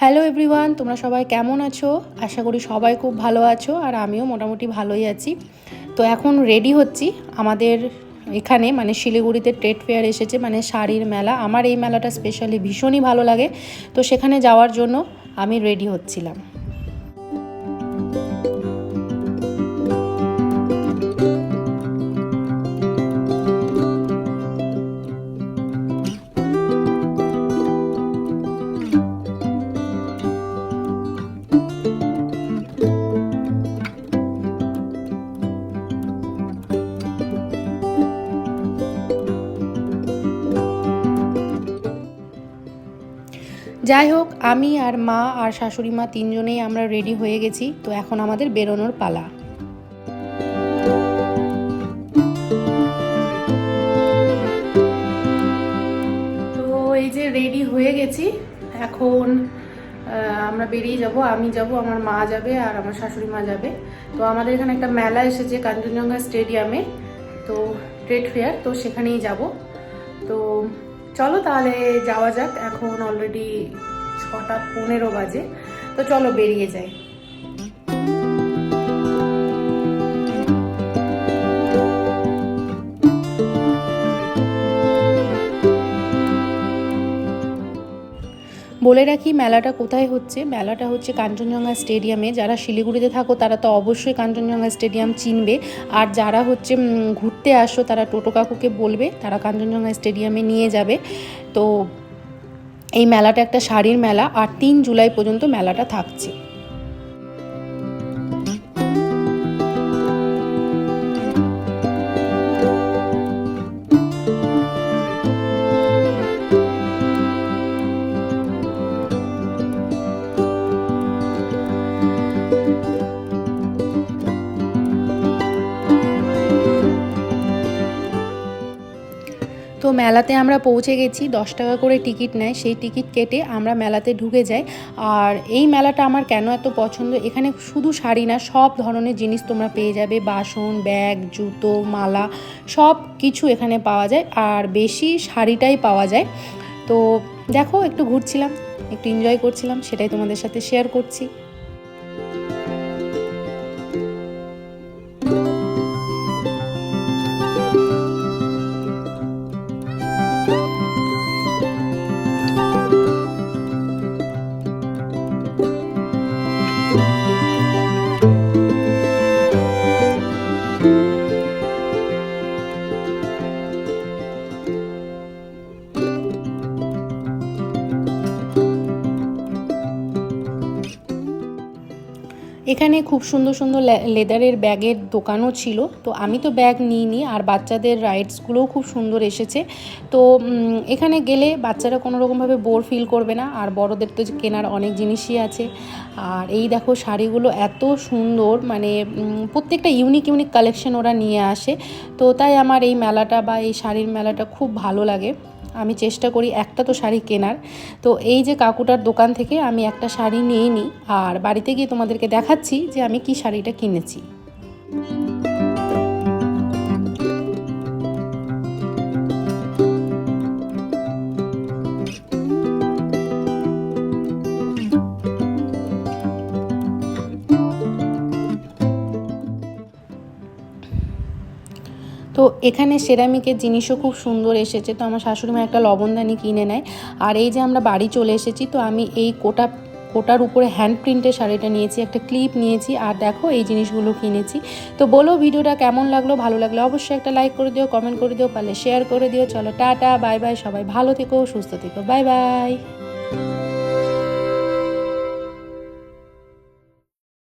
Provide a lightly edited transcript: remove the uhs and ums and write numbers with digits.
Hello everyone, তোমরা সবাই কেমন আছো? আশা করি সবাই খুব ভালো আছো আর আমিও মোটামুটি ভালোই আছি। তো এখন রেডি হচ্ছি। আমাদের এখানে মানে শিলিগুড়িতে ট্রেড ফেয়ার এসেছে, মানে শাড়ির মেলা। আমার এই মেলাটা স্পেশালি ভীষণই ভালো লাগে, তো সেখানে যাওয়ার জন্য আমি রেডি হচ্ছিলাম। যাই হোক, আমি আর মা আর শাশুড়ি মা তিনজনেই আমরা রেডি হয়ে গেছি। তো এখন আমাদের বেরোনোর পালা। তো এই যে রেডি হয়ে গেছি, এখন আমরা বেরিয়ে যাব। আমি যাব, আমার মা যাবে আর আমার শাশুড়ি মা যাবে। তো আমাদের এখানে একটা মেলা এসেছে কাঞ্চনজঙ্ঘা স্টেডিয়ামে, তো ট্রেড ফেয়ার, তো সেখানেই যাব। তো চলো তাহলে যাওয়া যাক। এখন অলরেডি 6:15 বাজে, তো চলো বেরিয়ে যাই। বলে রাখি মেলাটা কোথায় হচ্ছে। মেলাটা হচ্ছে কাঞ্চনজঙ্ঘা স্টেডিয়ামে। যারা শিলিগুড়িতে থাকো তারা তো অবশ্যই কাঞ্চনজঙ্ঘা স্টেডিয়াম চিনবে, আর যারা হচ্ছে ঘুরতে আসো তারা টোটো কাকুকে বলবে, তারা কাঞ্চনজঙ্ঘা স্টেডিয়ামে নিয়ে যাবে। তো এই মেলাটা একটা শাড়ির মেলা, আর 3 জুলাই পর্যন্ত মেলাটা থাকছে। তো মেলাতে আমরা পৌঁছে গেছি। 10 টাকা করে টিকিট নেয়, সেই টিকিট কেটে আমরা মেলাতে ঢুকে যাই। আর এই মেলাটা আমার কেন এত পছন্দ, এখানে শুধু শাড়ি না, সব ধরনের জিনিস তোমরা পেয়ে যাবে। বাসন, ব্যাগ, জুতো, মালা, সব কিছু এখানে পাওয়া যায়, আর বেশি শাড়িটাই পাওয়া যায়। তো দেখো, একটু ঘুরছিলাম, একটু এনজয় করছিলাম, সেটাই তোমাদের সাথে শেয়ার করছি। এখানে খুব সুন্দর সুন্দর লেদারের ব্যাগের দোকানও ছিল। তো আমি তো ব্যাগ নিইনি, আর বাচ্চাদের রাইডসগুলোও খুব সুন্দর এসেছে। তো এখানে গেলে বাচ্চারা কোনো রকমভাবে বোর ফিল করবে না, আর বড়দের তো কেনার অনেক জিনিসই আছে। আর এই দেখো শাড়িগুলো এত সুন্দর, মানে প্রত্যেকটা ইউনিক ইউনিক কালেকশন ওরা নিয়ে আসে। তো তাই আমার এই মেলাটা বা এই শাড়ির মেলাটা খুব ভালো লাগে। আমি চেষ্টা করি একটা তো শাড়ি কেনার। তো এই যে কাকুটার দোকান থেকে আমি একটা শাড়ি নিয়ে নিই, আর বাড়িতে গিয়ে তোমাদেরকে দেখাচ্ছি যে আমি কি শাড়িটা কিনেছি। তো এখানে সেরামিকের জিনিসও খুব সুন্দর এসেছে। তো আমার শাশুড়ি মা একটা লবণদানি কিনে নেয়। আর এই যে আমরা বাড়ি চলে এসেছি, তো আমি এই কোটার উপরে হ্যান্ড প্রিন্টের শাড়িটা নিয়েছি, একটা ক্লিপ নিয়েছি, আর দেখো এই জিনিসগুলো কিনেছি। তো বলো ভিডিওটা কেমন লাগলো, ভালো লাগলে অবশ্যই একটা লাইক করে দিও, কমেন্ট করে দিও, পারলে শেয়ার করে দিও। চলো টাটা, বাই বাই, সবাই ভালো থেকো, সুস্থ থেকো, বাই বাই।